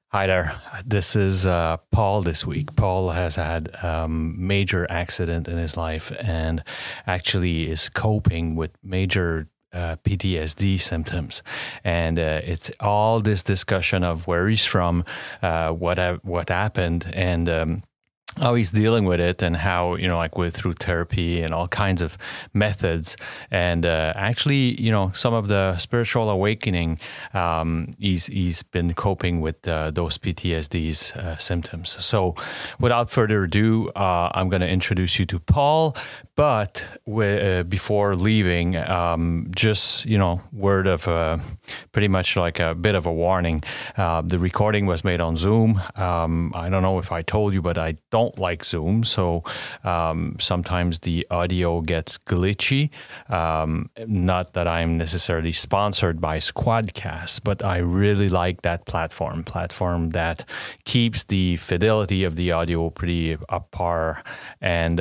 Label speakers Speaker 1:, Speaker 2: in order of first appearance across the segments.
Speaker 1: Hi there. This is Paul this week. Paul has had a major accident in his life and actually is coping with major PTSD symptoms. And it's all this discussion of where he's from, what happened, and how he's dealing with it, and how, like with through therapy and all kinds of methods, and actually, some of the spiritual awakening. He's been coping with those PTSD's symptoms. So, without further ado, I'm going to introduce you to Paul. But before leaving, just word of pretty much like a bit of a warning. The recording was made on Zoom. I don't know if I told you, but I don't like Zoom, so sometimes the audio gets glitchy. Not that I'm necessarily sponsored by Squadcast, but I really like that platform that keeps the fidelity of the audio pretty up par. And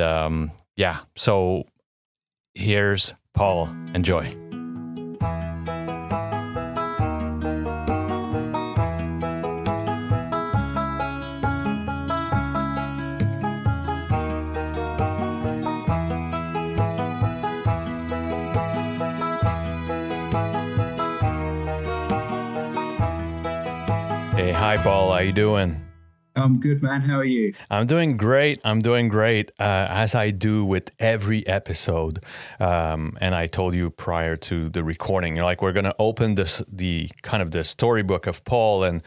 Speaker 1: yeah, so here's Paul. Enjoy. Hey, hi, Paul. How you doing?
Speaker 2: I'm good, man. How are you?
Speaker 1: I'm doing great. As I do with every episode. And I told you prior to the recording, we're going to open the storybook of Paul, and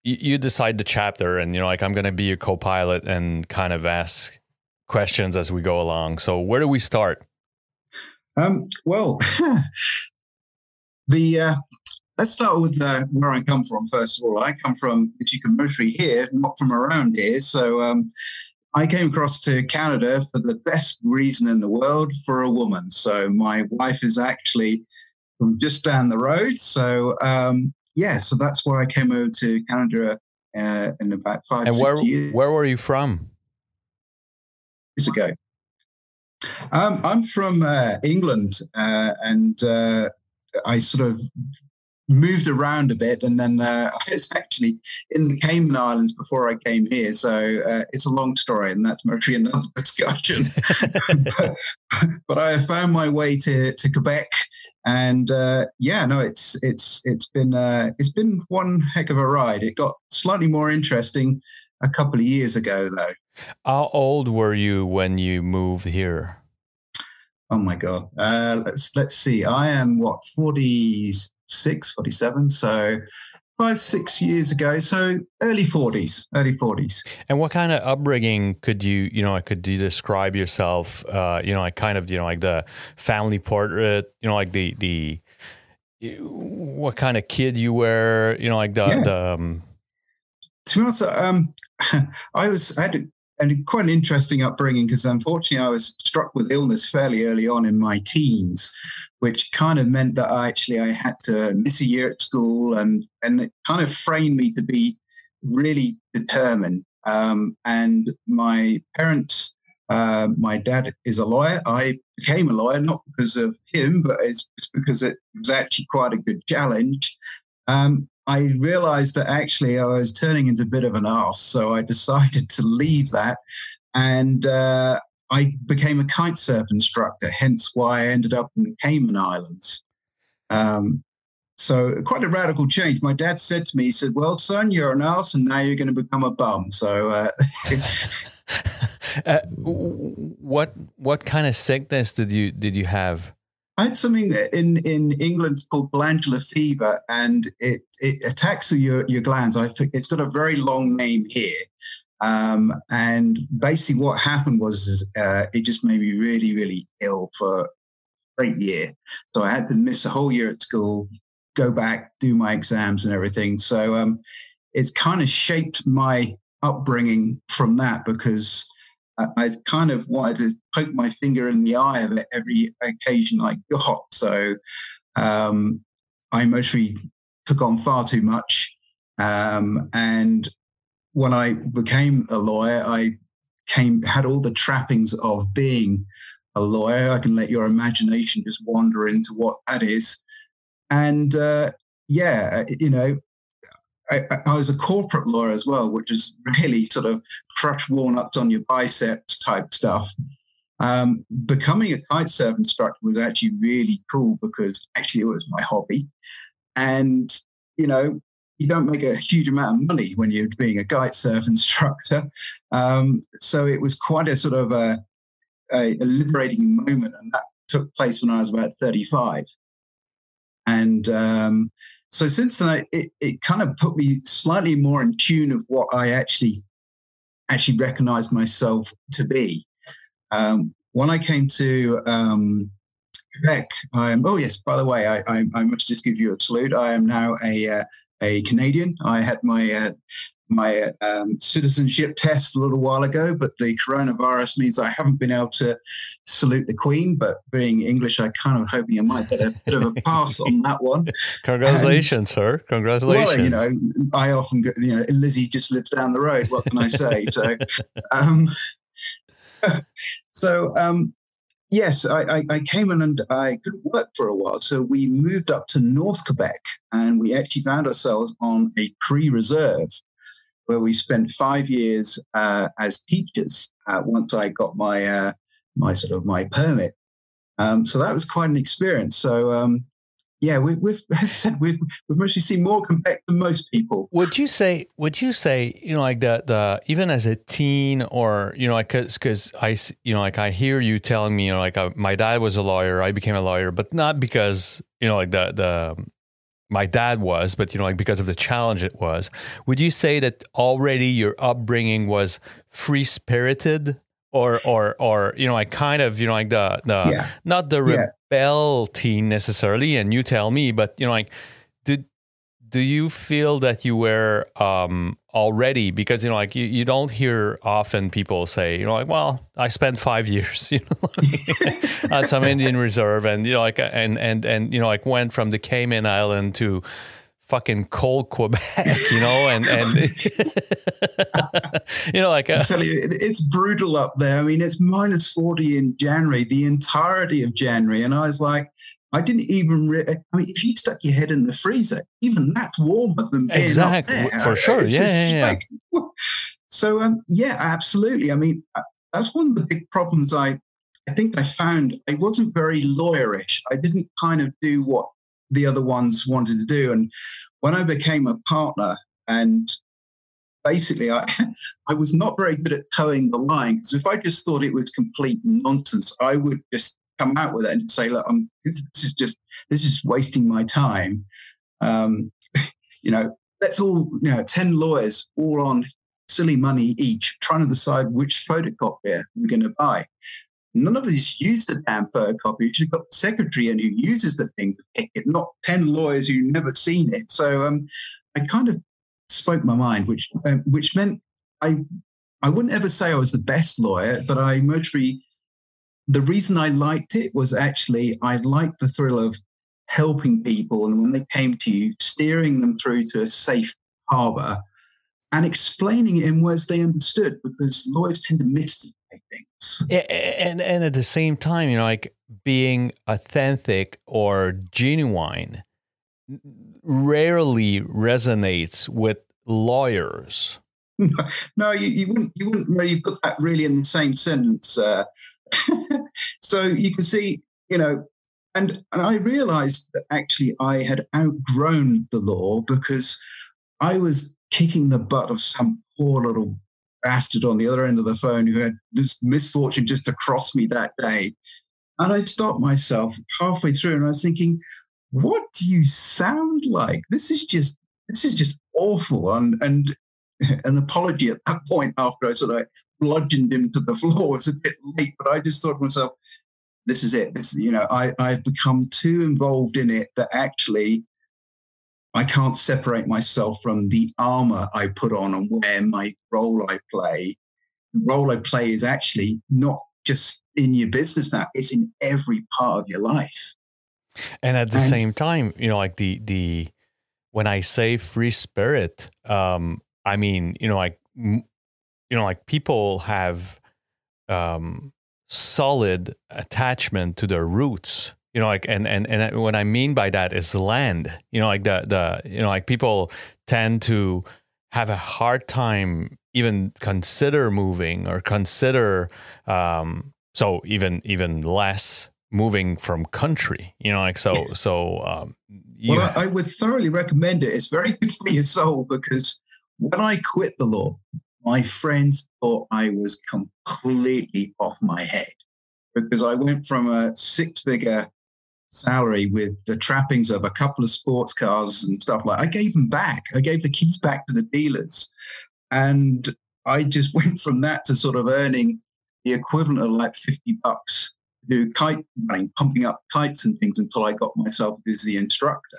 Speaker 1: you decide the chapter, and I'm going to be a co-pilot and kind of ask questions as we go along. So where do we start?
Speaker 2: Well, let's start with where I come from, first of all. I come from the commercially here, not from around here. So I came across to Canada for the best reason in the world, for a woman. So my wife is actually from just down the road. So, so that's where I came over to Canada in about 5-6 years.
Speaker 1: Where were you from?
Speaker 2: Years ago. I'm from England, and I sort of moved around a bit, and then I was actually in the Cayman Islands before I came here. So it's a long story, and that's actually another discussion. but I found my way to Quebec, and it's been one heck of a ride. It got slightly more interesting a couple of years ago, though.
Speaker 1: How old were you when you moved here?
Speaker 2: Oh my God. Let's see. I am 46, 47. So 5-6 years ago. So early 40s.
Speaker 1: And what kind of upbringing could you describe yourself? Like the family portrait, like the what kind of kid you were,
Speaker 2: To be honest, I had quite an interesting upbringing, because unfortunately I was struck with illness fairly early on in my teens, which kind of meant that I had to miss a year at school, and it kind of framed me to be really determined. And my parents, my dad is a lawyer. I became a lawyer not because of him, but it's because it was actually quite a good challenge. I realized that actually I was turning into a bit of an arse, so I decided to leave that, and I became a kite surf instructor, hence why I ended up in the Cayman Islands. So quite a radical change. My dad said to me, he said, "Well, son, you're an arse, and now you're going to become a bum." So
Speaker 1: what kind of sickness did you have?
Speaker 2: I had something in England called glandular fever, and it attacks your glands. It's got a very long name here. And basically what happened was it just made me really, really ill for a great year. So I had to miss a whole year at school, go back, do my exams and everything. So it's kind of shaped my upbringing from that, because I kind of wanted to poke my finger in the eye of it every occasion I got. So I mostly took on far too much. And when I became a lawyer, I had all the trappings of being a lawyer. I can let your imagination just wander into what that is. And I was a corporate lawyer as well, which is really sort of crush walnuts on your biceps type stuff. Becoming a kite surf instructor was actually really cool because actually it was my hobby. And, you know, you don't make a huge amount of money when you're being a kite surf instructor. So it was quite a sort of a liberating moment. And that took place when I was about 35. And so since then, it kind of put me slightly more in tune of what I actually recognized myself to be. When I came to Quebec, oh yes, by the way, I must just give you a salute. I am now a Canadian. I had my citizenship test a little while ago, but the coronavirus means I haven't been able to salute the Queen. But being English, I kind of hoping I might get a bit of a pass on that one.
Speaker 1: Congratulations, sir! Congratulations.
Speaker 2: Well, you know, I often go, you know, Lizzie just lives down the road. What can I say? Yes, I came in and I couldn't work for a while. So we moved up to North Quebec and we actually found ourselves on a pre-reserve where we spent 5 years as teachers once I got my my permit. So that was quite an experience. So yeah, we've as I said, we've mostly seen more Quebec than most people.
Speaker 1: Would you say, you know, like the even as a teen, or, you know, like, cause I, you know, like I hear you telling me, you know, like my dad was a lawyer, I became a lawyer, but not because, you know, like my dad was, but, you know, like because of the challenge it was. Would you say that already your upbringing was free spirited? Or you know, like kind of, you know, like the not the rebel teen necessarily, and you tell me, but, you know, like do you feel that you were already, because, you know, like you don't hear often people say, you know, like, well, I spent 5 years, you know, like, at some Indian reserve, and, you know, like and you know, like went from the Cayman Island to fucking cold Quebec, you know, and you know, like
Speaker 2: it's brutal up there. I mean, it's minus 40 in January, the entirety of January, and I was like, I didn't even. I mean, if you stuck your head in the freezer, even that's warmer than being up there.
Speaker 1: For sure. Yeah.
Speaker 2: So yeah, absolutely. I mean, that's one of the big problems. I think I found I wasn't very lawyerish. I didn't kind of do what the other ones wanted to do. And when I became a partner, and basically I was not very good at towing the line, because if I just thought it was complete nonsense, I would just come out with it and say, look, this is just wasting my time. You know, let's all, you know, 10 lawyers all on silly money each trying to decide which photocopier we're going to buy. None of us use the damn photocopy. You've got the secretary in who uses the thing to pick it, not 10 lawyers who've never seen it. So I kind of spoke my mind, which meant I wouldn't ever say I was the best lawyer, but the reason I liked it was actually I liked the thrill of helping people, and when they came to you, steering them through to a safe harbor and explaining it in words they understood, because lawyers tend to mystify things.
Speaker 1: And at the same time, you know, like being authentic or genuine rarely resonates with lawyers.
Speaker 2: No, you wouldn't really put that really in the same sentence. So you can see, you know, and I realized that actually I had outgrown the law, because I was kicking the butt of some poor little bastard on the other end of the phone who had this misfortune just to cross me that day. And I stopped myself halfway through and I was thinking, what do you sound like? This is just awful. And an apology at that point, after I sort of bludgeoned him to the floor, was a bit late, but I just thought to myself, this is it. You know, I've become too involved in it that actually I can't separate myself from the armor I put on and where my role I play. The role I play is actually not just in your business now, it's in every part of your life.
Speaker 1: And at the same time, you know, like the when I say free spirit, I mean, you know, like people have solid attachment to their roots. You know, like, and what I mean by that is land. You know, like you know, like people tend to have a hard time even consider moving or consider, so even less moving from country. You know, like
Speaker 2: Well, I would thoroughly recommend it. It's very good for your soul, because when I quit the law, my friends thought I was completely off my head, because I went from a six-figure salary with the trappings of a couple of sports cars and stuff like. I gave them back. I gave the keys back to the dealers, and I just went from that to sort of earning the equivalent of like $50 to do kite running, pumping up kites and things, until I got myself as the instructor.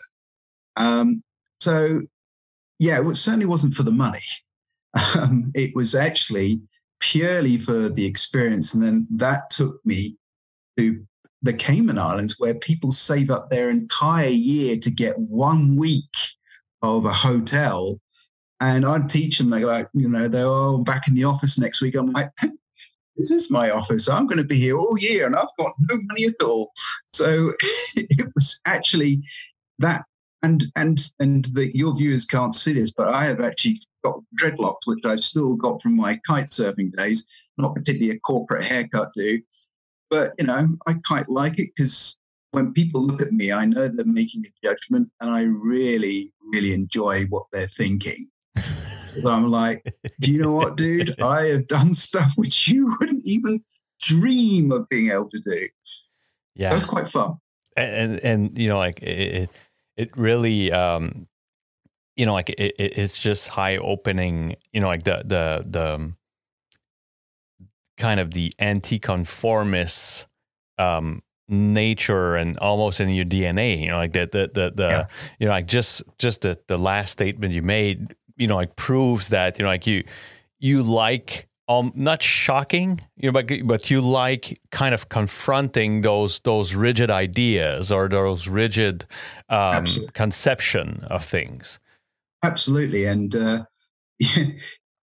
Speaker 2: So yeah, it certainly wasn't for the money. It was actually purely for the experience. And then that took me to the Cayman Islands, where people save up their entire year to get 1 week of a hotel. And I'd teach them, they're like, you know, they're all back in the office next week. I'm like, this is my office. I'm going to be here all year and I've got no money at all. So it was actually that. And your viewers can't see this, but I have actually got dreadlocks, which I've still got from my kite surfing days. Not particularly a corporate haircut, dude. But, you know, I quite like it, because when people look at me, I know they're making a judgment, and I really, really enjoy what they're thinking. So I'm like, do you know what, dude? I have done stuff which you wouldn't even dream of being able to do.
Speaker 1: Yeah.
Speaker 2: That's quite fun.
Speaker 1: And you know, like it really, you know, like it's just eye opening, you know, like the kind of the anti-conformist nature, and almost in your DNA, you know, like the you know, like just the last statement you made, you know, like proves that, you know, like you like, not shocking, you know, but you like kind of confronting those rigid ideas, or those rigid conception of things.
Speaker 2: Absolutely. And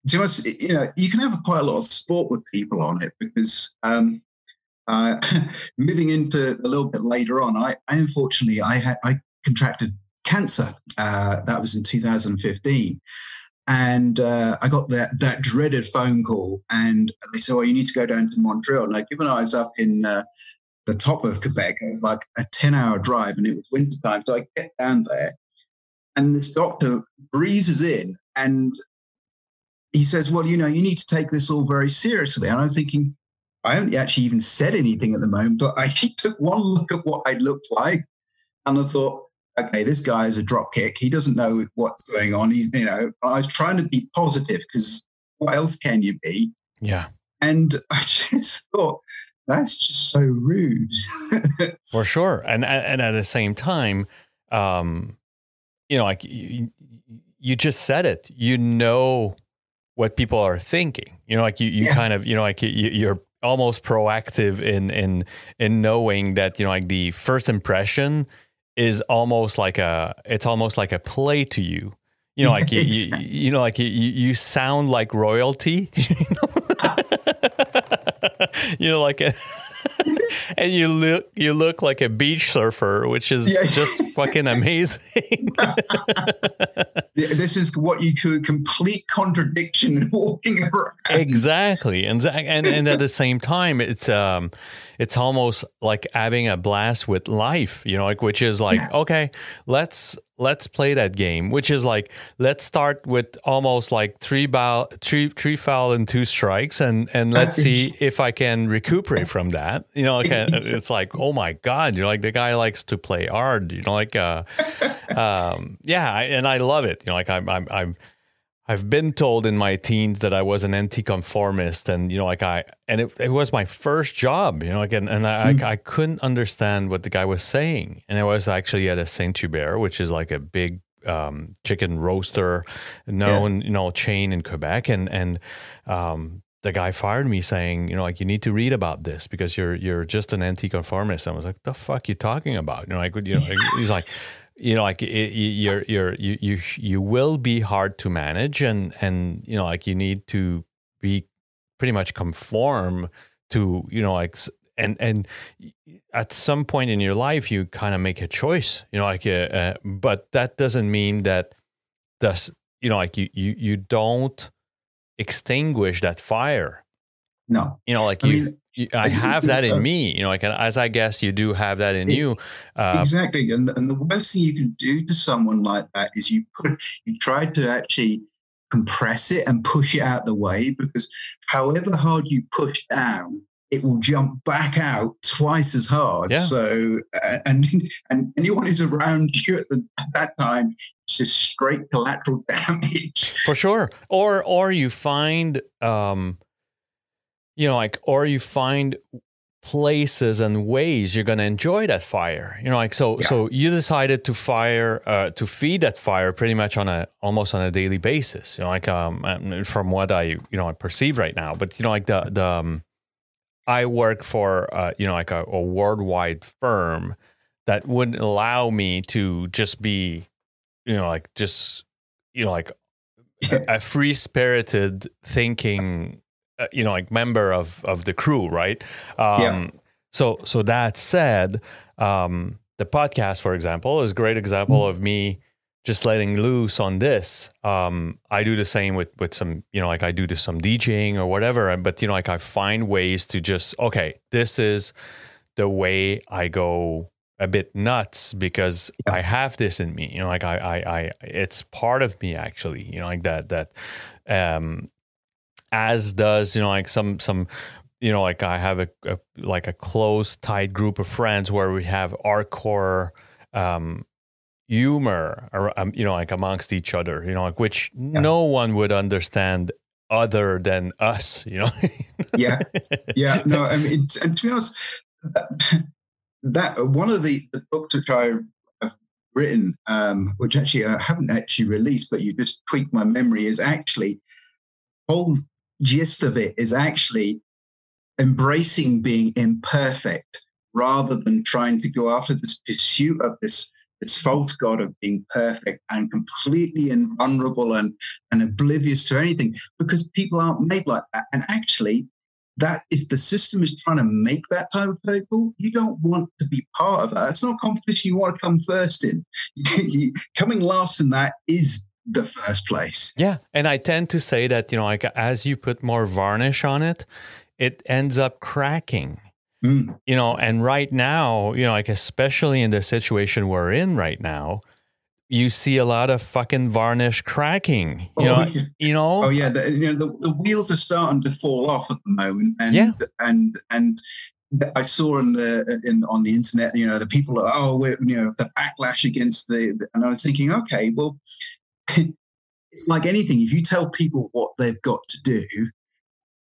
Speaker 2: to us, you know, you can have quite a lot of sport with people on it, because moving into a little bit later on, I unfortunately I contracted cancer. That was in 2015. And I got that dreaded phone call, and they said, "Oh, you need to go down to Montreal." Now, given I was up in the top of Quebec, it was like a 10-hour drive, and it was wintertime. So I get down there, and this doctor breezes in, and he says, "Well, you know, you need to take this all very seriously." And I was thinking, I haven't actually even said anything at the moment, but I took one look at what I looked like, and I thought, okay, this guy is a dropkick. He doesn't know what's going on. He's, you know, I was trying to be positive, because what else can you be?
Speaker 1: Yeah.
Speaker 2: And I just thought, that's just so rude.
Speaker 1: For sure. And at the same time, you know, like you just said it, you know what people are thinking, you know, like you kind of, you know, like you're almost proactive in knowing that, you know, like the first impression is almost like it's almost like a play to you. You know, like you know, like you sound like royalty. You know, like and you look like a beach surfer, which is just fucking amazing.
Speaker 2: This is what you do, complete contradiction walking around.
Speaker 1: Exactly, and at the same time, it's almost like having a blast with life, you know, like, which is like, okay, let's play that game, which is like, let's start with almost like three foul and 2 strikes, and let's see if I can recuperate from that, you know, like, it's like, oh my God, you know, like the guy likes to play hard, you know, like, and I love it, you know, like I've been told in my teens that I was an anti-conformist, and, you know, like it was my first job, you know, like, and I couldn't understand what the guy was saying. And I was actually at a Saint-Hubert, which is like a big chicken roaster known, you know, chain in Quebec. And the guy fired me saying, you know, like, you need to read about this because you're just an anti-conformist. I was like, the fuck you talking about? You know, like, you know, like, he's like, you know, like you will be hard to manage, and you know, like, you need to be pretty much conform to, you know, like and at some point in your life, you kind of make a choice, but that doesn't mean that you don't extinguish that fire.
Speaker 2: No,
Speaker 1: I have that in me, as I guess you do have that in you.
Speaker 2: Exactly. And the worst thing you can do to someone like that is you try to actually compress it and push it out the way, because however hard you push down, it will jump back out twice as hard.
Speaker 1: Yeah.
Speaker 2: So, and anyone who's around you at that time, it's just straight collateral damage.
Speaker 1: For sure. Or you find, or you find places and ways you're going to enjoy that fire, so you decided to feed that fire pretty much almost on a daily basis, from what I perceive right now. But I work for a worldwide firm that wouldn't allow me to just be a free spirited thinking member of the crew, right? So that said, the podcast, for example, is a great example of me just letting loose on this. I do the same with some, I do some DJing or whatever, but I find ways to just, okay, this is the way I go a bit nuts because I have this in me, I it's part of me actually, as does, some, I have a close, tight group of friends where we have hardcore humor, amongst each other, which no one would understand other than us,
Speaker 2: No, I mean, and to be honest, that one of the books which I've written, which actually I haven't actually released, but you just tweaked my memory, is actually whole gist of it is actually embracing being imperfect rather than trying to go after this pursuit of this false god of being perfect and completely invulnerable and oblivious to anything, because people aren't made like that. And actually, that if the system is trying to make that type of people, you don't want to be part of that. It's not a competition you want to come first in. Coming last in that is the first place.
Speaker 1: Yeah. And I tend to say that, as you put more varnish on it, it ends up cracking, and right now, especially in the situation we're in right now, you see a lot of fucking varnish cracking,
Speaker 2: Oh, yeah. The wheels are starting to fall off at the moment. And I saw on the internet, the people are, the backlash against and I was thinking, okay, well, it's like anything. If you tell people what they've got to do,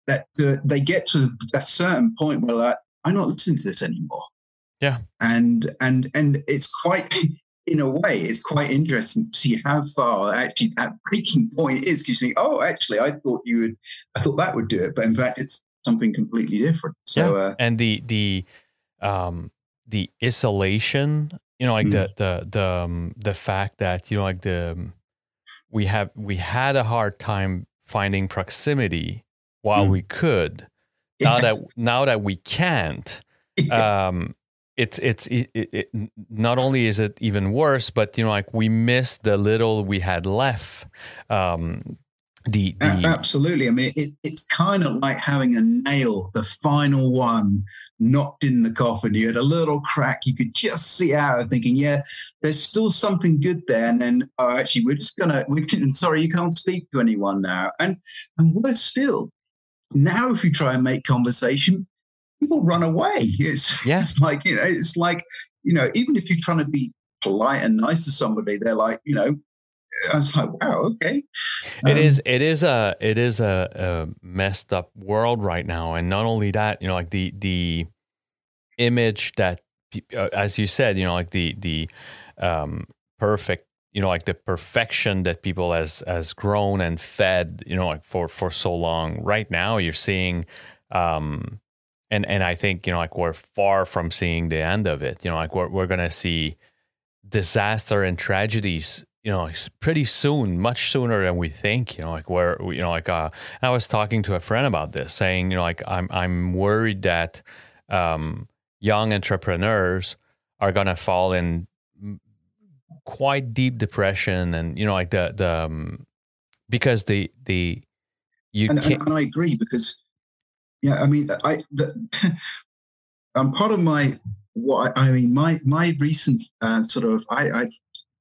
Speaker 2: that they get to a certain point where like, I'm not listening to this anymore.
Speaker 1: Yeah.
Speaker 2: And it's quite, in a way, it's quite interesting to see how far actually that breaking point is. Because you think, oh, actually, I thought that would do it, but in fact, it's something completely different. So,
Speaker 1: and the isolation, the fact that we had a hard time finding proximity while we could. Now that we can't, it not only is it even worse, but we miss the little we had left.
Speaker 2: Absolutely. I mean, it's kind of like having a nail, the final one, knocked in the coffin. You had a little crack, you could just see out, thinking, yeah, there's still something good there. And then, actually, sorry, you can't speak to anyone now. And worse still, now if you try and make conversation, people run away. It's like, even if you're trying to be polite and nice to somebody, they're like, I was like, wow, okay.
Speaker 1: It is a messed up world right now, and not only that, the image that, as you said, the perfect, the perfection that people has grown and fed, for so long. Right now, you're seeing, and I think we're far from seeing the end of it. We're gonna see disaster and tragedies, pretty soon, much sooner than we think. I was talking to a friend about this, saying, I'm worried that young entrepreneurs are going to fall in quite deep depression, and like because you can't.
Speaker 2: And I agree, because I mean, part of my my recent sort of I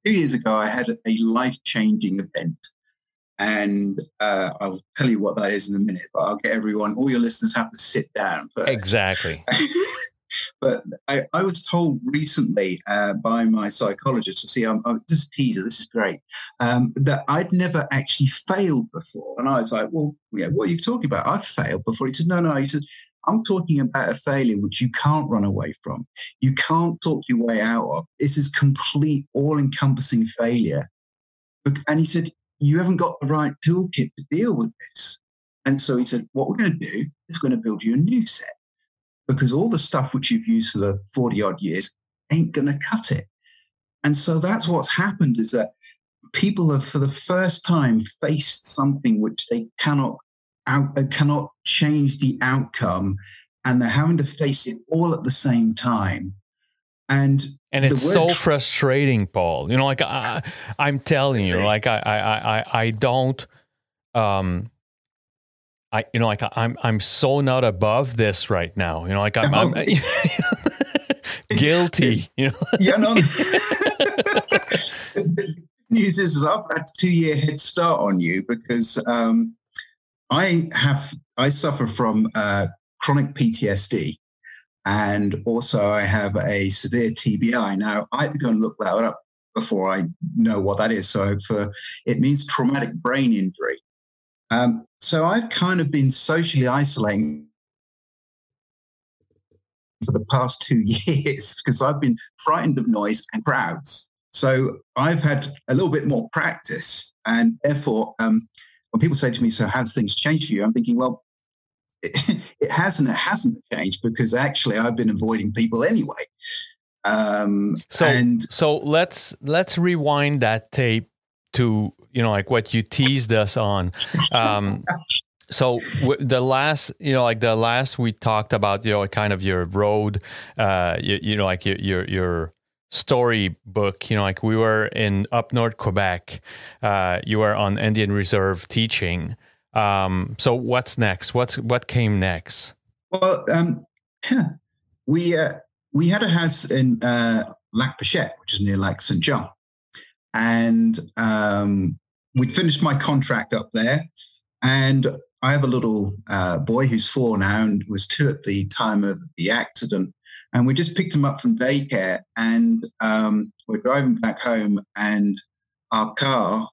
Speaker 2: 2 years ago I had a life-changing event, and I'll tell you what that is in a minute, but I'll get all your listeners have to sit down first.
Speaker 1: Exactly.
Speaker 2: But I was told recently by my psychologist, to see, this is a teaser, this is great, that I'd never actually failed before. And I was like, well, yeah, what are you talking about? I've failed before. He said, no. He said, I'm talking about a failure which you can't run away from. You can't talk your way out of. This is complete, all-encompassing failure. And he said, you haven't got the right toolkit to deal with this. And so he said, what we're going to do is we're going to build you a new set, because all the stuff which you've used for the 40-odd years ain't going to cut it. And so that's what's happened, is that people have, for the first time, faced something which they cannot change the outcome, and they're having to face it all at the same time. And
Speaker 1: it's so frustrating, Paul. Like I'm telling you, like I don't, I'm so not above this right now. Like I'm guilty. Yeah,
Speaker 2: no. The news is I've had a 2-year head start on you, because I suffer from chronic PTSD, and also I have a severe TBI. Now I had to go and look that up before I know what that is. So it means traumatic brain injury. So I've kind of been socially isolating for the past 2 years, because I've been frightened of noise and crowds. So I've had a little bit more practice, and therefore, when people say to me, so how's things changed for you? I'm thinking, well, it hasn't changed, because actually I've been avoiding people anyway.
Speaker 1: So let's rewind that tape to, like what you teased us on. So the last we talked about, kind of your road, like your storybook, like we were in up north Quebec, you were on Indian Reserve teaching. So what's next? What came next?
Speaker 2: Well, we had a house in Lac Pichet, which is near Lac St. John. And we'd finished my contract up there. And I have a little boy who's 4 now and was 2 at the time of the accident. And we just picked him up from daycare, and we're driving back home, and our car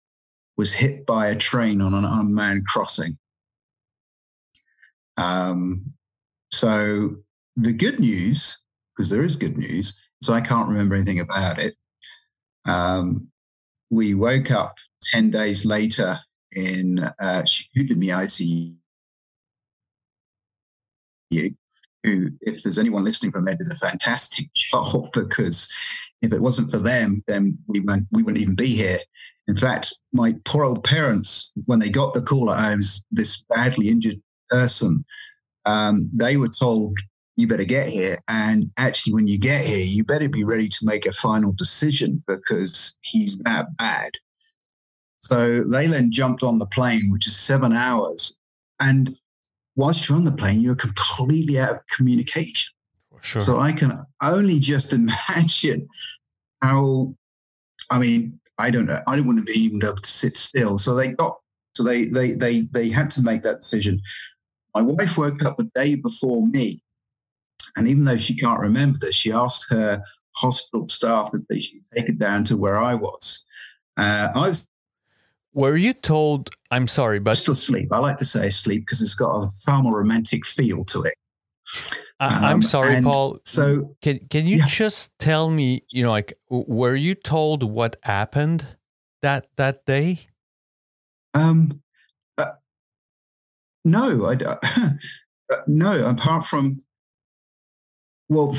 Speaker 2: was hit by a train on an unmanned crossing. So the good news, because there is good news, so I can't remember anything about it. We woke up 10 days later in the ICU, who, if there's anyone listening from there, did a fantastic job, because if it wasn't for them, then we wouldn't even be here. In fact, my poor old parents, when they got the call that I was this badly injured person, they were told, you better get here. And actually, when you get here, you better be ready to make a final decision, because he's that bad. So they then jumped on the plane, which is 7 hours. And whilst you're on the plane, you're completely out of communication.
Speaker 1: Sure.
Speaker 2: So I can only just imagine how, I don't know. I don't want to be even able to sit still. So they had to make that decision. My wife woke up the day before me, and even though she can't remember this, she asked her hospital staff that they should take her down to where I was.
Speaker 1: Were you told? I'm sorry, but
Speaker 2: still asleep. I like to say asleep because it's got a far more romantic feel to it.
Speaker 1: I'm sorry, Paul.
Speaker 2: So
Speaker 1: can you just tell me? Were you told what happened that day?
Speaker 2: No, no. Apart from, well,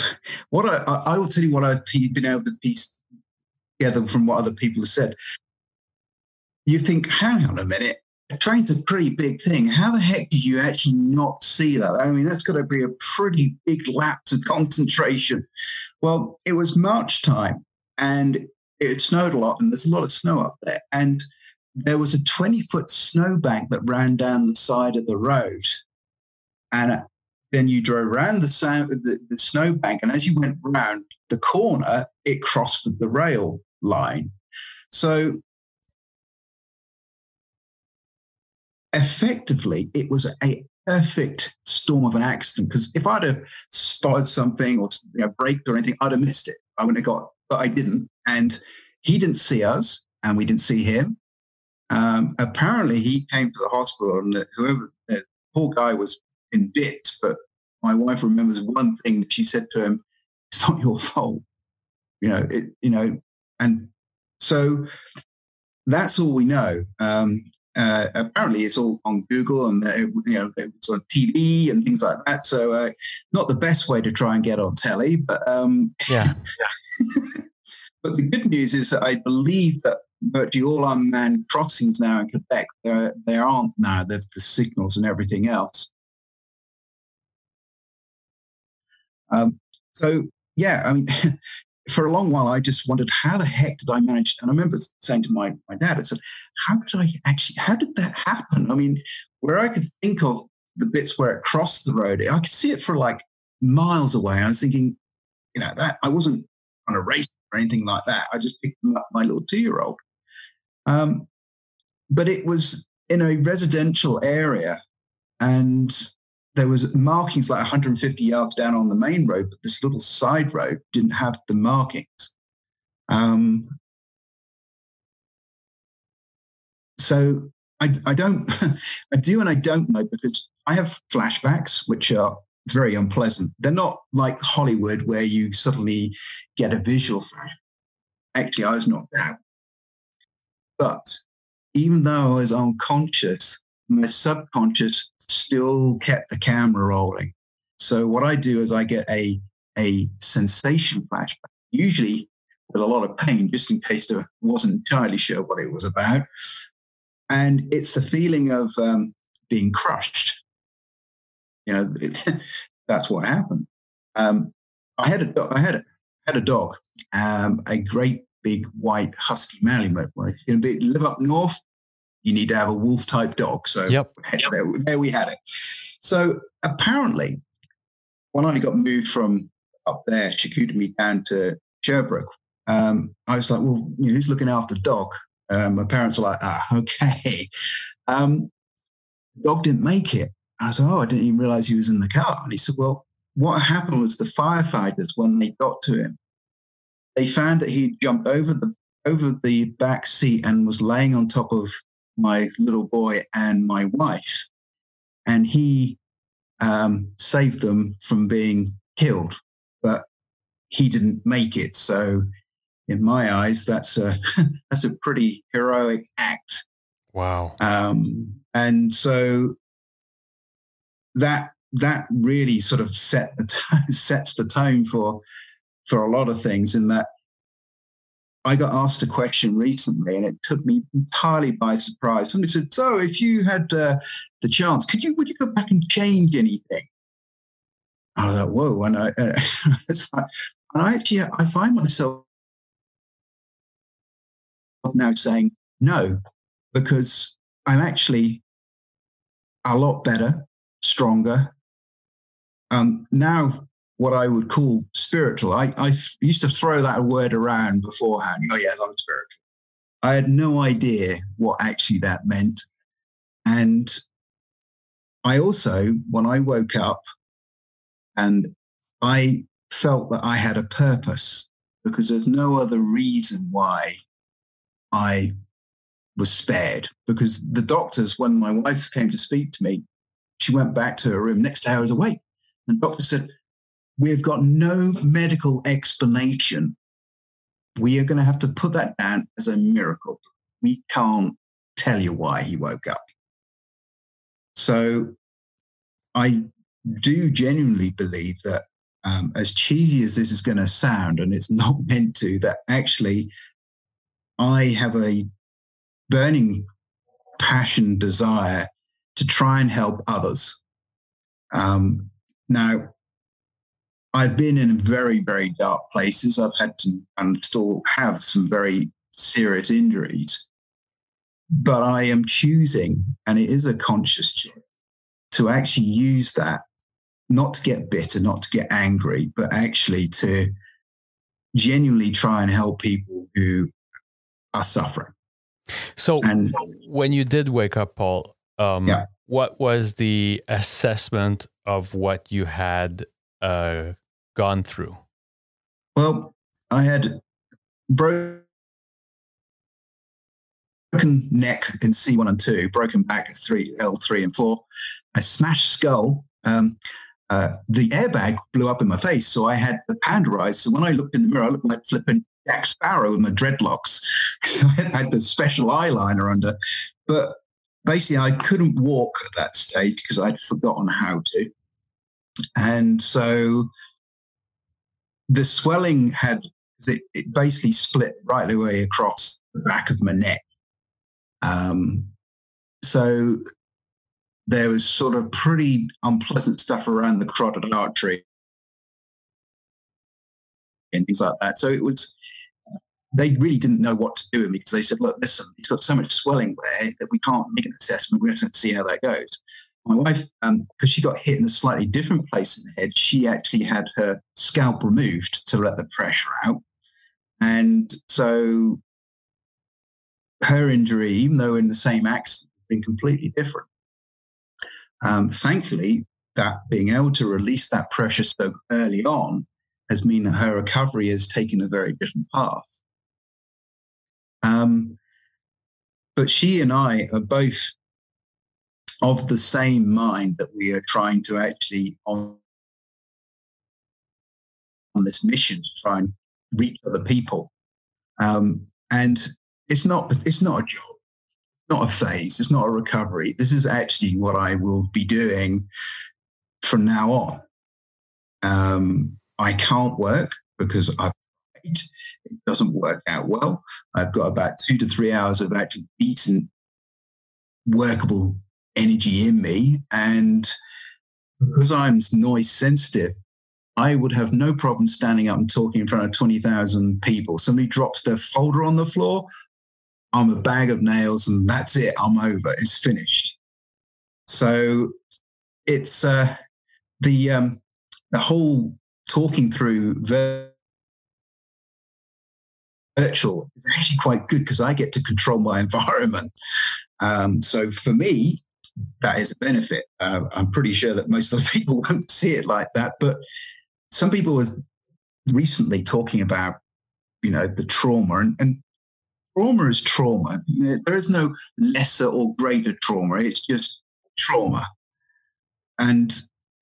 Speaker 2: what I will tell you what I've been able to piece together from what other people have said. You think, hang on a minute, a train's a pretty big thing. How the heck did you actually not see that? I mean, that's got to be a pretty big lapse of concentration. Well, it was March time and it snowed a lot and there's a lot of snow up there. And there was a 20-foot snowbank that ran down the side of the road. And then you drove around the snowbank. And as you went round the corner, it crossed with the rail line. So effectively, it was a perfect storm of an accident, because if I'd have spotted something or braked or anything, I'd have missed it. I wouldn't have got, but I didn't. And he didn't see us and we didn't see him. Apparently, he came to the hospital and the poor guy was in bits, but my wife remembers one thing that she said to him: "It's not your fault." And so that's all we know. Apparently, it's all on Google and it's on TV and things like that. So, not the best way to try and get on telly, but
Speaker 1: yeah.
Speaker 2: But the good news is that I believe that virtually all unmanned crossings now in Quebec, there aren't now. There's the signals and everything else. So, yeah, I mean, for a long while, I just wondered, how the heck did I manage? And I remember saying to my dad, I said, how did that happen? I mean, where I could think of the bits where it crossed the road, I could see it for like miles away. I was thinking, that I wasn't on a race or anything like that. I just picked up my little 2-year-old. But it was in a residential area, and there was markings like 150 yards down on the main road, but this little side road didn't have the markings. So I don't, I do and I don't know, because I have flashbacks, which are very unpleasant. They're not like Hollywood where you suddenly get a visual flash. Actually, I was knocked out. But even though I was unconscious, my subconscious still kept the camera rolling. So what I do is I get a sensation flashback, usually with a lot of pain, just in case I wasn't entirely sure what it was about. And it's the feeling of being crushed. That's what happened. I had a dog, a great big white husky Malamute. Well, if you're going to live up north, you need to have a wolf type dog. So there we had it. So apparently, when I got moved from up there, Chicoutimi, down to Sherbrooke, I was like, well, who's looking after the dog? My parents were like, okay. The dog didn't make it. I was like, I didn't even realize he was in the car. And he said, well, what happened was the firefighters, when they got to him, they found that he jumped over the back seat and was laying on top of my little boy and my wife. And he saved them from being killed, but he didn't make it. So in my eyes, that's a pretty heroic act.
Speaker 1: Wow.
Speaker 2: And so that really sort of sets the tone for a lot of things. In that, I got asked a question recently, and it took me entirely by surprise. Somebody said, "So, if you had the chance, would you go back and change anything?" I was like, "Whoa!" And I find myself now saying no, because I'm actually a lot better, stronger. Now, what I would call spiritual. I used to throw that word around beforehand. Oh, yes, I'm spiritual. I had no idea what actually that meant. And I also, when I woke up, and I felt that I had a purpose, because there's no other reason why I was spared. Because the doctors, when my wife came to speak to me, she went back to her room. Next day I was awake. And the doctor said, "We've got no medical explanation. We are going to have to put that down as a miracle. We can't tell you why he woke up." So I do genuinely believe that, as cheesy as this is going to sound, and it's not meant to, that actually I have a burning passion, desire to try and help others. Now, I've been in very, very dark places. I've had to, and still have, some very serious injuries. But I am choosing, and it is a conscious choice, to actually use that, not to get bitter, not to get angry, but actually to genuinely try and help people who are suffering.
Speaker 1: So when you did wake up, Paul, what was the assessment of what you had gone through?
Speaker 2: Well, I had broken neck in C1 and 2, broken back at L3 and 4, a smashed skull. The airbag blew up in my face, so I had the panda eyes. So when I looked in the mirror, I looked like flipping Jack Sparrow with my dreadlocks. So I had the special eyeliner under. But basically, I couldn't walk at that stage because I'd forgotten how to. And so the swelling it basically split right the way across the back of my neck. So there was sort of pretty unpleasant stuff around the carotid artery and things like that. So they really didn't know what to do with me, because they said, look, listen, he's got so much swelling there that we can't make an assessment. We're just going to see how that goes. My wife, because she got hit in a slightly different place in the head, she actually had her scalp removed to let the pressure out. And so her injury, even though in the same accident, has been completely different. Thankfully, that being able to release that pressure so early on has meant that her recovery has taken a very different path. But she and I are both of the same mind that we are trying to actually on this mission to try and reach other people. And it's not a job, not a phase, it's not a recovery. This is actually what I will be doing from now on. I can't work because it doesn't work out well. I've got about 2 to 3 hours of actually decent, workable energy in me. And because I'm noise sensitive, I would have no problem standing up and talking in front of 20,000 people. Somebody drops their folder on the floor, I'm a bag of nails, and that's it. I'm over. It's finished. So it's the whole talking through virtual is actually quite good, because I get to control my environment. So for me, that is a benefit. I'm pretty sure that most other people won't see it like that, but some people were recently talking about, the trauma, and trauma is trauma. There is no lesser or greater trauma. It's just trauma. And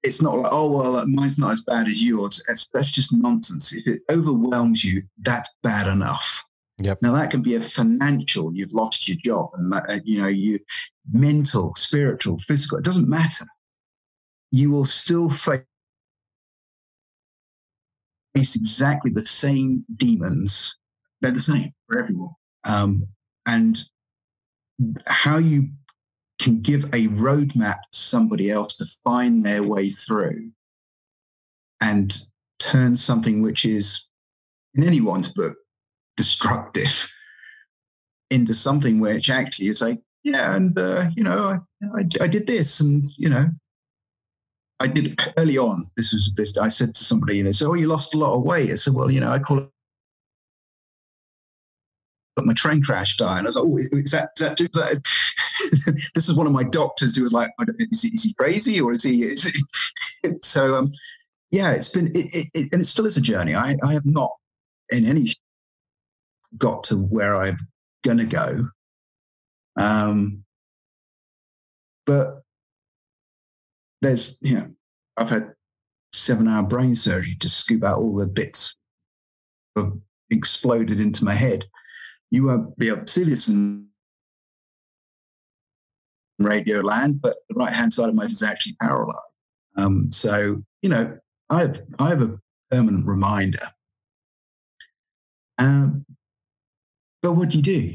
Speaker 2: it's not like, oh, well, mine's not as bad as yours. That's just nonsense. If it overwhelms you, that's bad enough.
Speaker 1: Yep.
Speaker 2: Now, that can be a financial, you've lost your job, and, you mental, spiritual, physical, it doesn't matter. You will still face exactly the same demons. They're the same for everyone. And how you can give a roadmap to somebody else to find their way through and turn something which is, in anyone's book, destructive into something which actually is like, yeah, and, I did this, and, I did early on. I said to somebody, and they said, oh, you lost a lot of weight. I said, well, I call it my train crash diet. And I was like, oh, is that this is one of my doctors who was like, is he crazy, or is he? So, yeah, it's been, and it still is a journey. I have not in any got to where I'm going to go. But there's, I've had 7-hour brain surgery to scoop out all the bits of exploded into my head. You won't be able to see this in radio land, but the right-hand side of my head is actually paralyzed. So, I have a permanent reminder. But what do?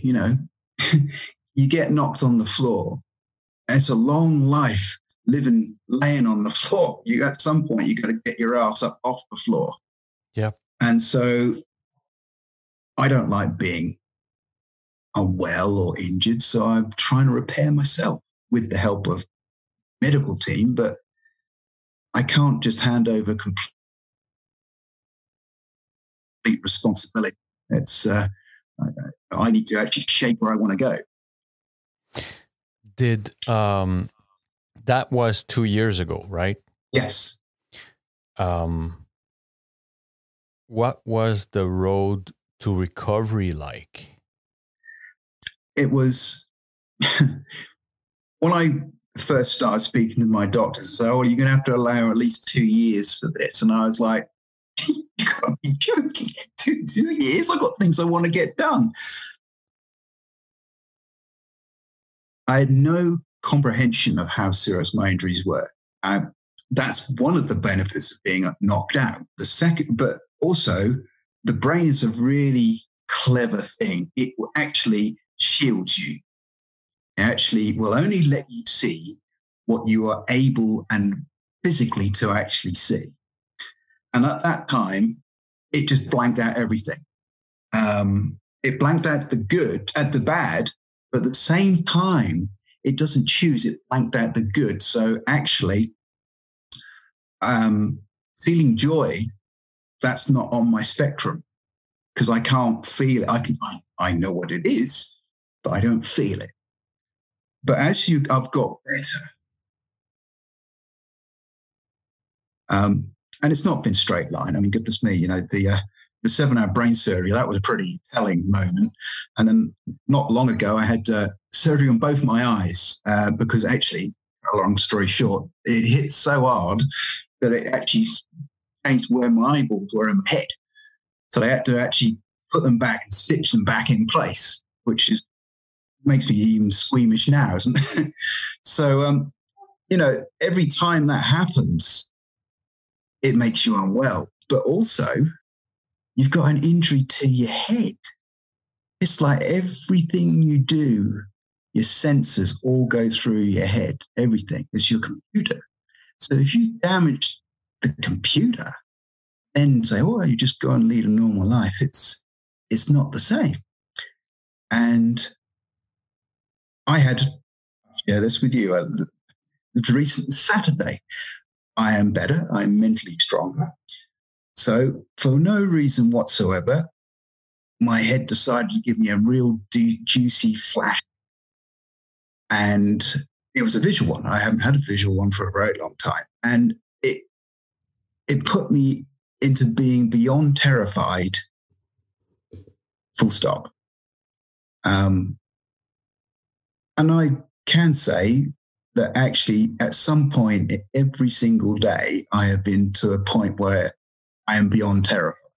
Speaker 2: you get knocked on the floor. It's a long life laying on the floor. At some point, you got to get your ass up off the floor.
Speaker 1: Yeah.
Speaker 2: And so I don't like being unwell or injured. So I'm trying to repair myself with the help of medical team, but I can't just hand over complete responsibility. It's I need to actually shape where I want to go.
Speaker 1: Did that was 2 years ago, right?
Speaker 2: Yes.
Speaker 1: What was the road to recovery like?
Speaker 2: It was when I first started speaking to my doctors, so, you're going to have to allow at least 2 years for this. And I was like, you can't be joking. 2 years? I've got things I want to get done. I had no comprehension of how serious my injuries were. That's one of the benefits of being knocked out. The second, but also the brain is a really clever thing. It will actually shield you. It actually will only let you see what you are able and physically to actually see. And at that time, it just blanked out everything. It blanked out the good and the bad, but at the same time, it doesn't choose. It blanked out the good. So actually, feeling joy, that's not on my spectrum because I can't feel it. I know what it is, but I don't feel it. But I've got better. And it's not been straight line. I mean, goodness me, the 7-hour brain surgery, that was a pretty telling moment. And then not long ago, I had surgery on both my eyes because actually, a long story short, it hit so hard that it actually changed where my eyeballs were in my head. So they had to actually put them back and stitch them back in place, which makes me even squeamish now, isn't it? So, every time that happens, it makes you unwell. But also, you've got an injury to your head. It's like everything you do, your senses all go through your head. Everything is your computer. So if you damage the computer, then say, "Oh, you just go and lead a normal life." It's not the same. And I had to share this with you. The recent Saturday, I am better. I'm mentally stronger. So for no reason whatsoever, my head decided to give me a real juicy flash. And it was a visual one. I haven't had a visual one for a very long time. And it put me into being beyond terrified, full stop. And I can say that actually at some point every single day, I have been to a point where I am beyond terrified.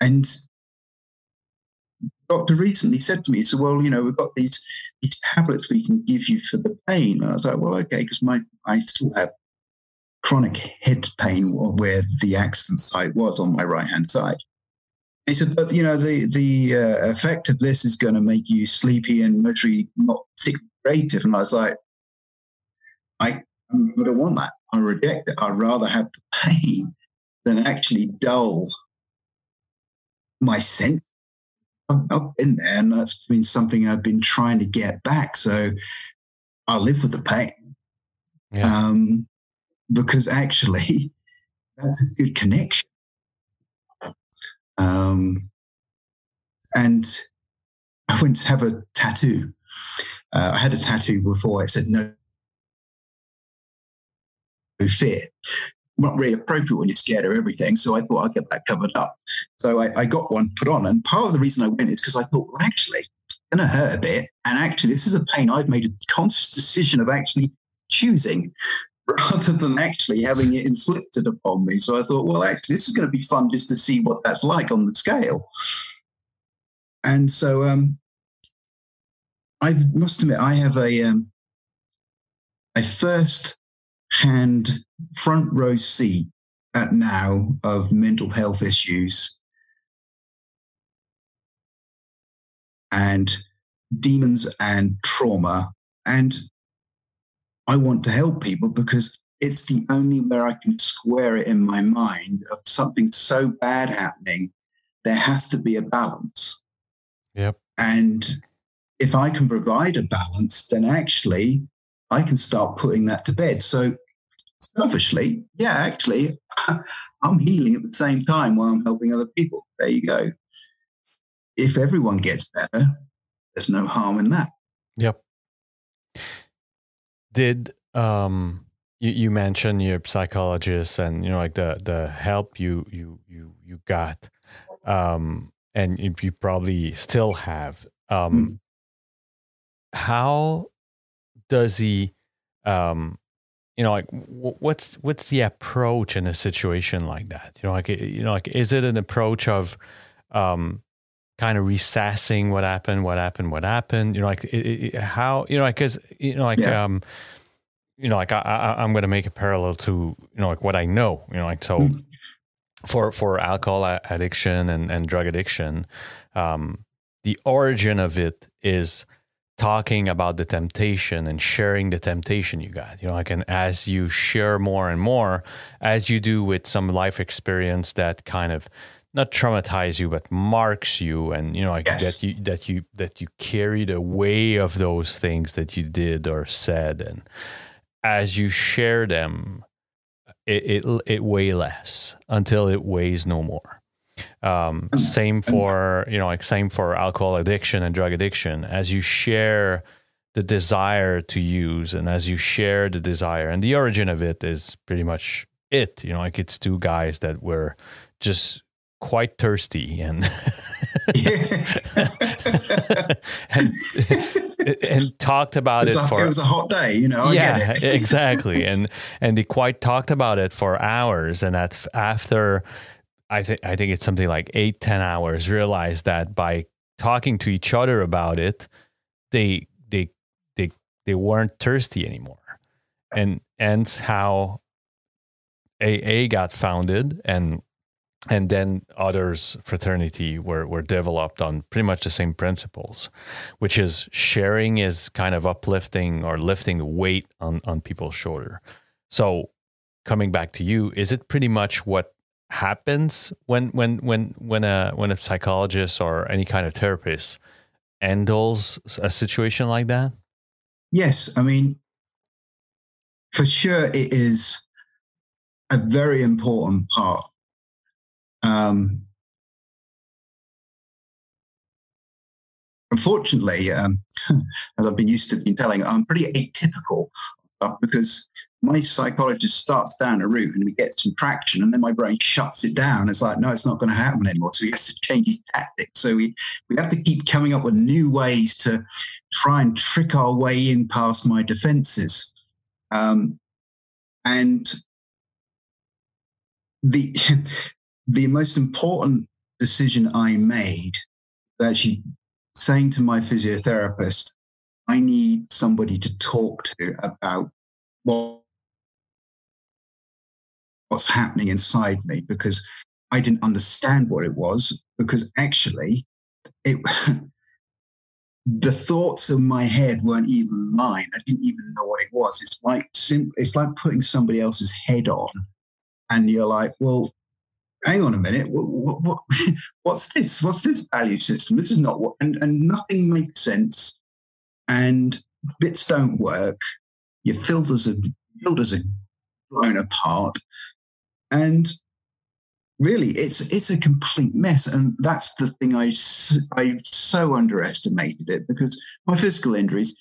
Speaker 2: And the doctor recently said to me, he said, "Well, we've got these tablets we can give you for the pain." And I was like, "Well, okay," because I still have chronic head pain where the accident site was on my right-hand side. He said, "But, the effect of this is going to make you sleepy and literally not particularly creative." And I was like, I don't want that. I reject it. I'd rather have the pain than actually dull my sense. I've been there, and that's been something I've been trying to get back. So I'll live with the pain. Yeah. Because actually, that's a good connection. And I went to have a tattoo. I had a tattoo before. I said no fear. Not really appropriate when you're scared of everything. So I thought I'd get that covered up. So I got one put on. And part of the reason I went is because I thought, well, actually, it's going to hurt a bit. And actually, this is a pain I've made a conscious decision of actually choosing rather than actually having it inflicted upon me. So I thought, well, actually, this is going to be fun just to see what that's like on the scale. And so I must admit, I have a first-hand front row seat at now of mental health issues. And demons and trauma. And I want to help people because it's the only way I can square it in my mind of something so bad happening. There has to be a balance.
Speaker 1: Yep.
Speaker 2: And if I can provide a balance, then actually I can start putting that to bed. So selfishly, yeah, actually, I'm healing at the same time while I'm helping other people. There you go. If everyone gets better, there's no harm in that.
Speaker 1: Yep. Did you mentioned you're a psychologist, and like the help you got, and you probably still have. How does he, like what's the approach in a situation like that? Like is it an approach of kind of reassessing what happened, how, because I'm going to make a parallel to like what I know, so for alcohol addiction and drug addiction, the origin of it is talking about the temptation and sharing the temptation you got, and as you share more and more, as you do with some life experience that kind of not traumatize you, but marks you, and
Speaker 2: yes.
Speaker 1: that you carry the weight of those things that you did or said, and as you share them, it weighs less until it weighs no more. Same for same for alcohol addiction and drug addiction. As you share the desire to use, and as you share the desire, and the origin of it is pretty much it. It's two guys that were just quite thirsty and and talked about it
Speaker 2: for. It was a hot day, I get it.
Speaker 1: Exactly, and they quite talked about it for hours, and after I think it's something like 8-10 hours, realized that by talking to each other about it, they weren't thirsty anymore, and how AA got founded, and then others fraternity were developed on pretty much the same principles, which is sharing is kind of uplifting or lifting weight on people's shoulder. So coming back to you, is it pretty much what happens when a psychologist or any kind of therapist handles a situation like that?
Speaker 2: Yes. I mean, for sure it is a very important part. Unfortunately, as I've been used to been telling, I'm pretty atypical because my psychologist starts down a route and we get some traction, and then my brain shuts it down. It's like, no, it's not going to happen anymore. So he has to change his tactics. So we have to keep coming up with new ways to try and trick our way in past my defenses. And the most important decision I made was actually saying to my physiotherapist, I need somebody to talk to about what's happening inside me, because I didn't understand what it was, because actually the thoughts in my head weren't even mine. I didn't even know what it was. It's like putting somebody else's head on, and you're like, well, hang on a minute, what's this? What's this value system? This is not what, and nothing makes sense, and bits don't work. Your filters are blown apart, and really, it's a complete mess. And that's the thing I so underestimated it, because my physical injuries,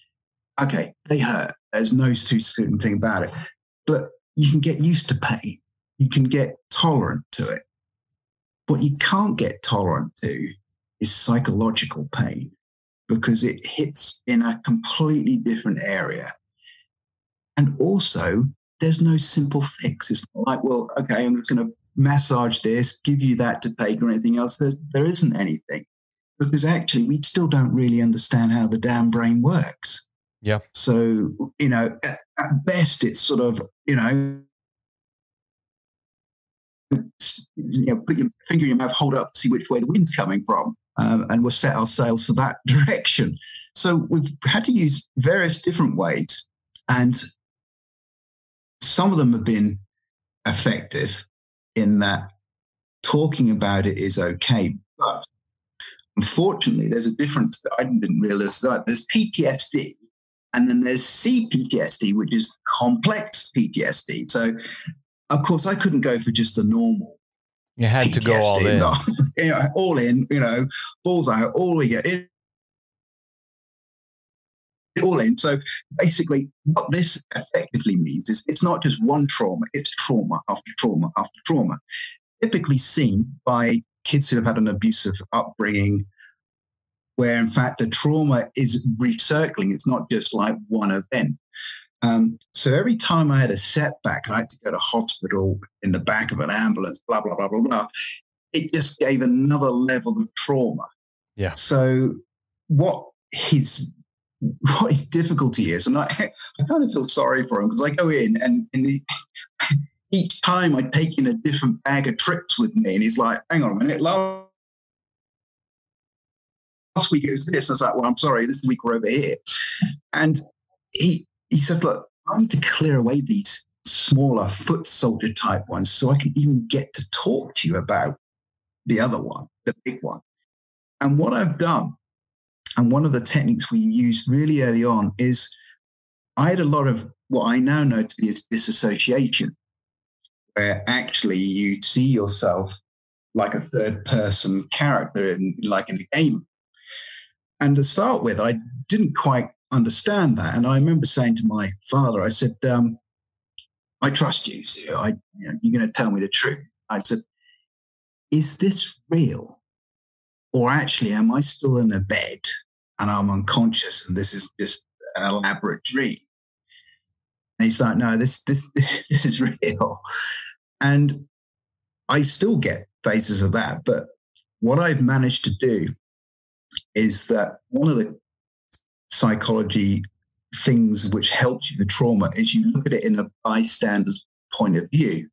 Speaker 2: okay, they hurt. There's no two thing about it, but you can get used to pain. You can get tolerant to it. What you can't get tolerant to is psychological pain, because it hits in a completely different area. And also, there's no simple fix. It's not like, well, okay, I'm just going to massage this, give you that to take, or anything else. There isn't anything, because actually we still don't really understand how the damn brain works.
Speaker 1: Yeah.
Speaker 2: So, at best, it's sort of, put your finger in your mouth, hold up, see which way the wind's coming from. and we'll set our sails for that direction. So we've had to use various different ways, and some of them have been effective in that talking about it is okay. But unfortunately, there's a difference that I didn't realize. That there's PTSD, and then there's CPTSD, which is complex PTSD. So, of course, I couldn't go for just a normal.
Speaker 1: You had PTSD, to go all in.
Speaker 2: No, all in, balls out, all we get in. All in. So basically, what this effectively means is it's not just one trauma, it's trauma after trauma after trauma, typically seen by kids who have had an abusive upbringing, where in fact the trauma is recircling. It's not just like one event. So every time I had a setback, I had to go to hospital in the back of an ambulance, blah, blah, blah, blah, blah. It just gave another level of trauma.
Speaker 1: Yeah.
Speaker 2: So what his difficulty is, and I kind of feel sorry for him, because I go in and each time I take in a different bag of tricks with me, and he's like, hang on a minute, last week it was this. I was like, well, I'm sorry, this week we're over here. And he said, look, I need to clear away these smaller foot soldier type ones so I can even get to talk to you about the other one, the big one. And what I've done, and one of the techniques we used really early on, is I had a lot of what I now know to be as disassociation, where actually you see yourself like a third person character in a game. And to start with, I didn't quite understand that. And I remember saying to my father, I said, I trust you. So you're going to tell me the truth. I said, is this real? Or actually, am I still in a bed and I'm unconscious and this is just an elaborate dream? And he's like, no, this is real. And I still get phases of that. But what I've managed to do is that one of the psychology things which helps you with trauma is you look at it in a bystander's point of view.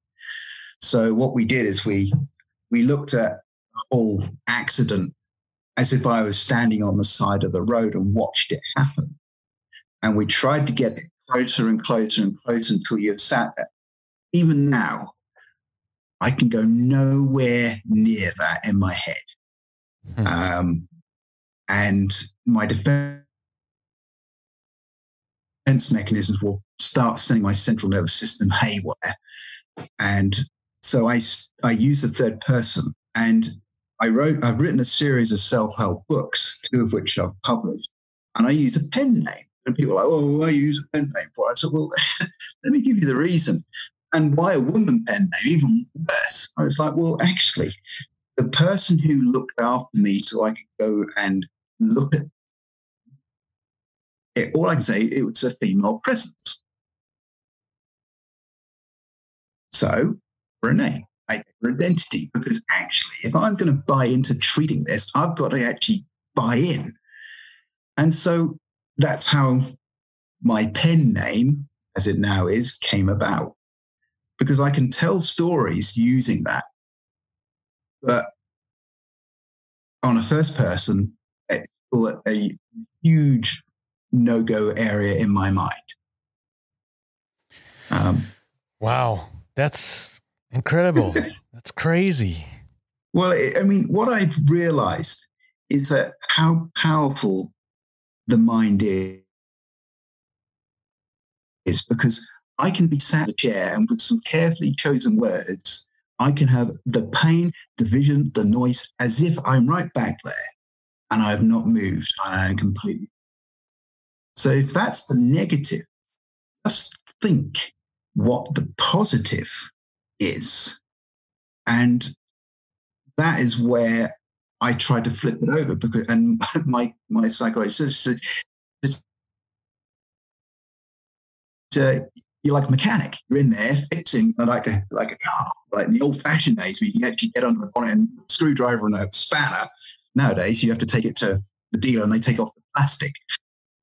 Speaker 2: So what we did is we looked at the whole accident as if I was standing on the side of the road and watched it happen. And we tried to get it closer and closer and closer until you sat there. Even now, I can go nowhere near that in my head. And my defense mechanisms will start sending my central nervous system haywire. And so I use the third person, and I've written a series of self-help books, 2 of which I've published, and I use a pen name. And people are like, oh, I use a pen name for it. I said, well, let me give you the reason. And why a woman pen name? Even worse. I was like, well, actually, the person who looked after me so I could go and look at it, all I can say, it was a female presence. So, for a name, for identity, because actually, if I'm going to buy into treating this, I've got to actually buy in. And so that's how my pen name, as it now is, came about, because I can tell stories using that. But on a first person, it's still a huge no-go area in my mind.
Speaker 1: Wow, that's incredible. That's crazy.
Speaker 2: Well, what I've realized is that how powerful the mind is, because I can be sat in a chair and with some carefully chosen words, I can have the pain, the vision, the noise, as if I'm right back there and I have not moved and I am completely. So if that's the negative, just think what the positive is. And that is where I try to flip it over, because, and my psychologist said, you're like a mechanic. You're in there fixing like a car, like in the old-fashioned days where you can actually get under the bonnet and a screwdriver and a spanner. Nowadays, you have to take it to the dealer and they take off the plastic.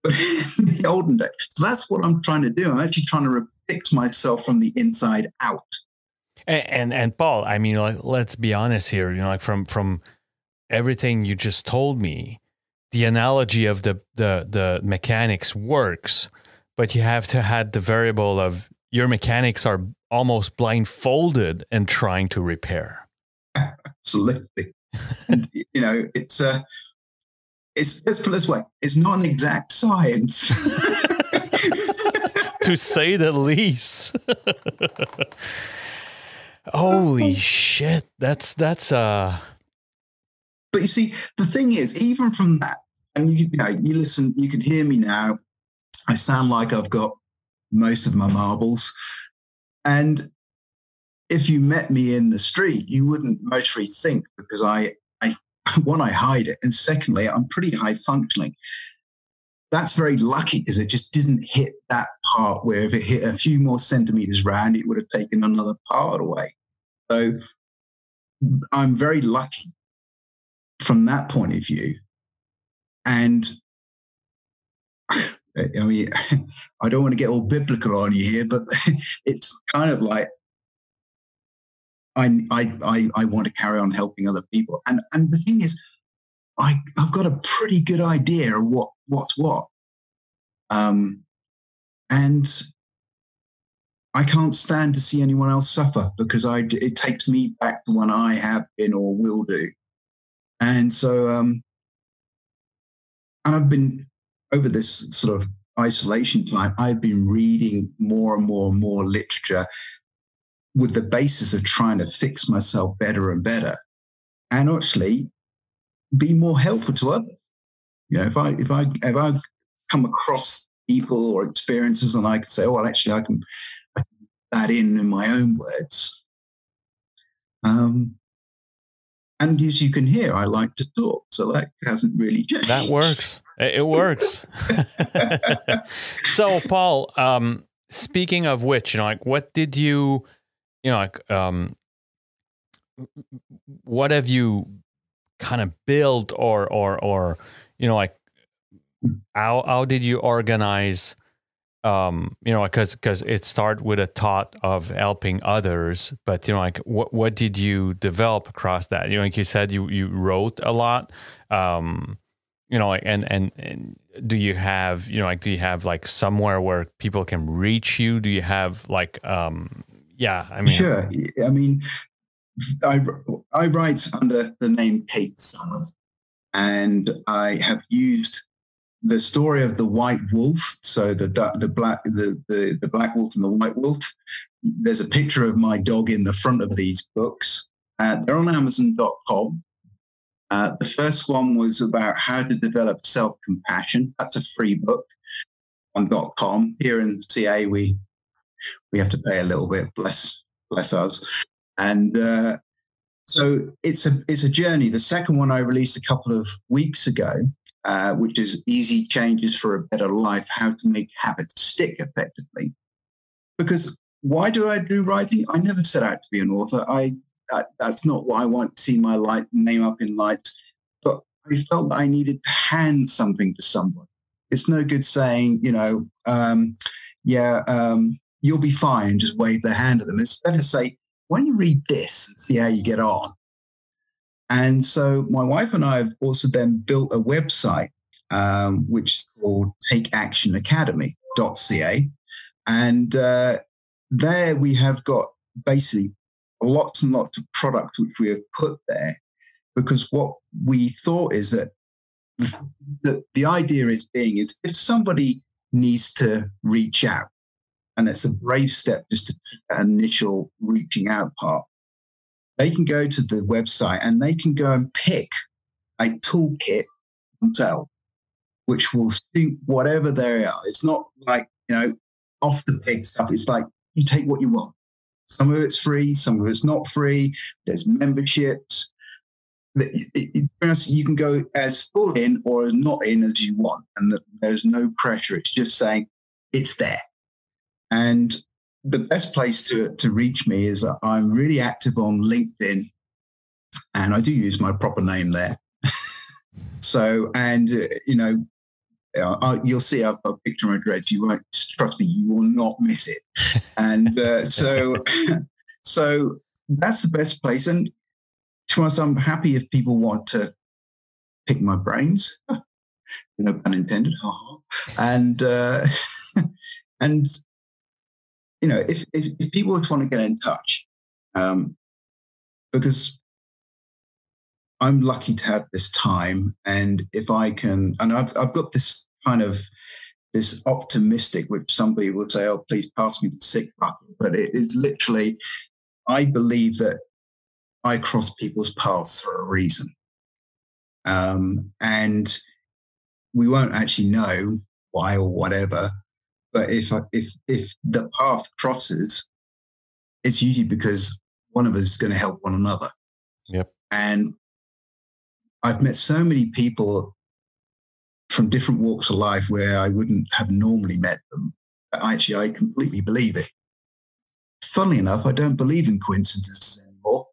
Speaker 2: But in the olden days, so that's what I'm trying to do. I'm actually trying to fix myself from the inside out.
Speaker 1: And Paul, I mean, like, let's be honest here. You know, like from everything you just told me, the analogy of the mechanics works, but you have to add the variable of your mechanics are almost blindfolded and trying to repair.
Speaker 2: Absolutely. And, it's let's put it this way, it's not an exact science.
Speaker 1: To say the least. Holy shit. That's But
Speaker 2: you see, the thing is, even from that, and you listen, you can hear me now. I sound like I've got most of my marbles. And if you met me in the street, you wouldn't mostly think, because one, I hide it, and secondly, I'm pretty high functioning. That's very lucky, because it just didn't hit that part where if it hit a few more centimeters round, it would have taken another part away. So I'm very lucky from that point of view. And I mean, I don't want to get all biblical on you here, but it's kind of like I want to carry on helping other people. And the thing is, I've got a pretty good idea of what's what. And I can't stand to see anyone else suffer, because it takes me back to when I have been or will do. And so, and I've been, over this sort of isolation time, I've been reading more and more and more literature with the basis of trying to fix myself better and better, and actually be more helpful to others. If I come across people or experiences, and I can say, oh, well, actually, I can put that in my own words. And as you can hear, I like to talk, so that hasn't really changed.
Speaker 1: That works. It works. So, Paul, speaking of which, what did you, what have you kind of built, or how did you organize? Because it started with a thought of helping others, but what did you develop across that? Like you said, you wrote a lot, and do you have like somewhere where people can reach you? Do you have
Speaker 2: Sure. I mean, I write under the name Kate Summers, and I have used the story of the white wolf. So the black wolf and the white wolf. There's a picture of my dog in the front of these books. They're on Amazon.com. The first one was about how to develop self-compassion. That's a free book on .com. Here in CA, we have to pay a little bit. Bless us. And so it's a journey. The second one I released a couple of weeks ago, which is Easy Changes for a Better Life, How to Make Habits Stick Effectively. Because why do I do writing? I never set out to be an author. That's not what I want to see my name up in lights. But I felt that I needed to hand something to someone. It's no good saying, you'll be fine, and just wave their hand at them. It's better to say, why don't you read this and see how you get on? And so my wife and I have also then built a website, which is called takeactionacademy.ca. And there we have got basically lots and lots of products which we have put there, because what we thought is that the idea is if somebody needs to reach out, and it's a brave step just to take that initial reaching out part, they can go to the website and they can go and pick a toolkit themselves, which will suit whatever they are. It's not like, off the peg stuff. It's like you take what you want. Some of it's free, some of it's not free. There's memberships. You can go as full in or as not in as you want, and there's no pressure. It's just saying it's there. And the best place to reach me is I'm really active on LinkedIn, and I do use my proper name there. So, and you'll see I've got a picture of my dreads. You won't, trust me, you will not miss it. And so that's the best place. And to us, I'm happy if people want to pick my brains, no pun intended, and and if people want to get in touch, because I'm lucky to have this time, and if I can, and I've got this kind of this optimistic, which somebody will say, "Oh, please pass me the sick bucket," but it is literally, I believe that I cross people's paths for a reason, and we won't actually know why or whatever. But if the path crosses, it's usually because one of us is going to help one another.
Speaker 1: Yep.
Speaker 2: And I've met so many people from different walks of life where I wouldn't have normally met them. Actually, I completely believe it. Funnily enough, I don't believe in coincidences anymore.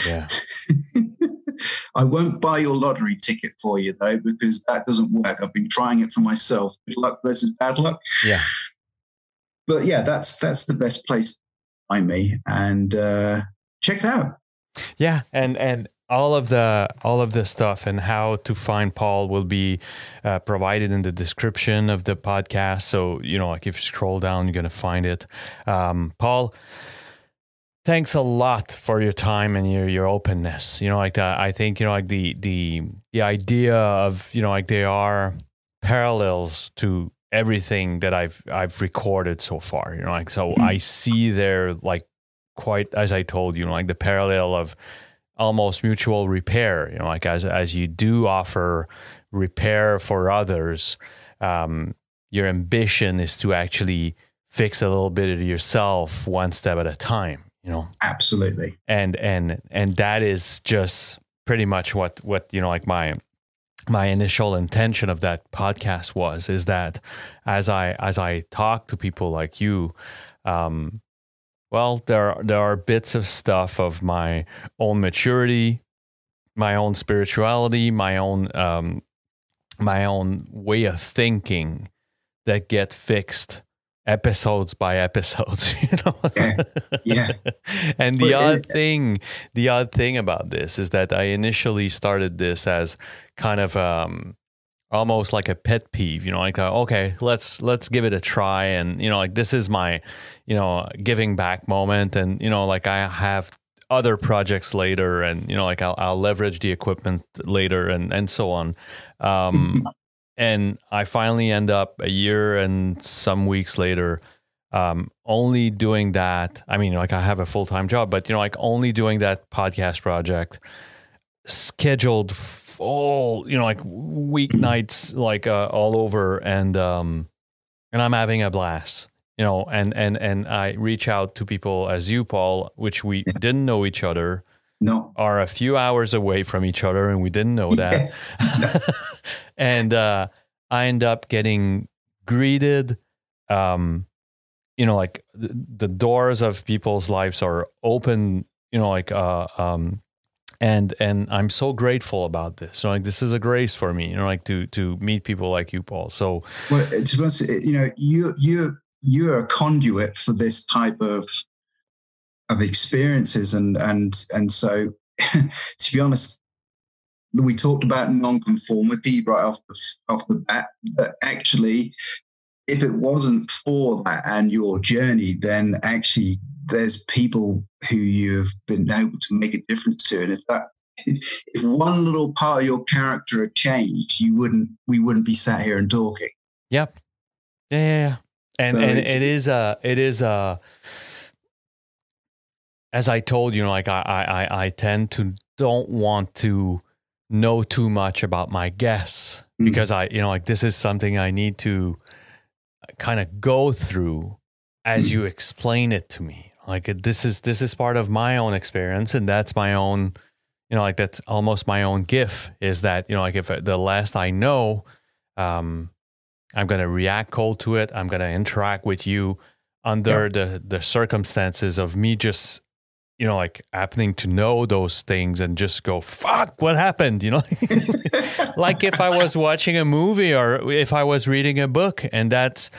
Speaker 1: Yeah.
Speaker 2: I won't buy your lottery ticket for you, though, because that doesn't work. I've been trying it for myself. Good luck versus bad luck.
Speaker 1: Yeah.
Speaker 2: But yeah, that's the best place to find me, and check it out.
Speaker 1: Yeah, and all of the stuff and how to find Paul will be provided in the description of the podcast. So like if you scroll down, you're gonna find it. Paul, thanks a lot for your time and your openness. I think like the idea of like there are parallels to everything that I've recorded so far. So I see there, like, quite, as I told you, like the parallel of almost mutual repair. Like as you do offer repair for others, your ambition is to actually fix a little bit of yourself one step at a time.
Speaker 2: Absolutely.
Speaker 1: And that is just pretty much what like my initial intention of that podcast is that as I talk to people like you, well, there are bits of stuff of my own maturity, my own spirituality, my own way of thinking that get fixed episodes by episodes.
Speaker 2: Yeah.
Speaker 1: And the odd thing about this is that I initially started this as kind of almost like a pet peeve, like, okay, let's give it a try. And, like, this is my, giving back moment. And, like, I have other projects later, and, like, I'll leverage the equipment later and so on. And I finally end up a year and some weeks later, only doing that. I mean, like, I have a full-time job, but, like, only doing that podcast project, scheduled full, like weeknights, like all over, and I'm having a blast, and I reach out to people as you, Paul, which we didn't know each other.
Speaker 2: No.
Speaker 1: Are a few hours away from each other, and we didn't know that. And I end up getting greeted. Like the doors of people's lives are open. And I'm so grateful about this. So, like, this is a grace for me, like to meet people like you, Paul. So,
Speaker 2: well, to be honest, you're a conduit for this type of experiences, and so to be honest, we talked about non-conformity right off the bat, but actually, if it wasn't for that and your journey, then actually there's people who you've been able to make a difference to, and if one little part of your character had changed, we wouldn't be sat here and talking.
Speaker 1: Yep. Yeah. And so it is as I told you, like I tend to don't want to know too much about my guests, because like, this is something I need to kind of go through as you explain it to me. Like, this is part of my own experience, and that's my own, like, that's almost my own gift, is that, like, if the less I know, I'm going to react cold to it. I'm going to interact with you under the circumstances of me just, like, happening to know those things and just go, fuck, what happened? Like if I was watching a movie or if I was reading a book, and that's,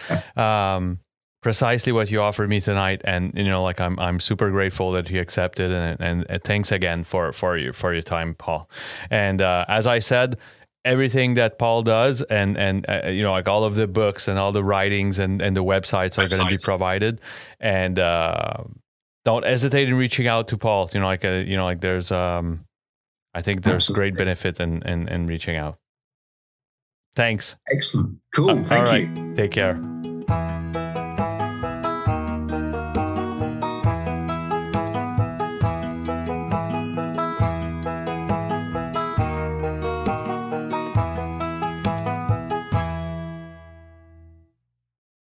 Speaker 1: precisely what you offered me tonight, and like I'm super grateful that you accepted, and thanks again for your time, Paul. And as I said, everything that Paul does, and like all of the books and all the writings and the websites are going to be provided, and don't hesitate in reaching out to Paul. Like there's I think there's great benefit in reaching out. Thanks.
Speaker 2: Excellent. Cool. Thank you.
Speaker 1: Take care.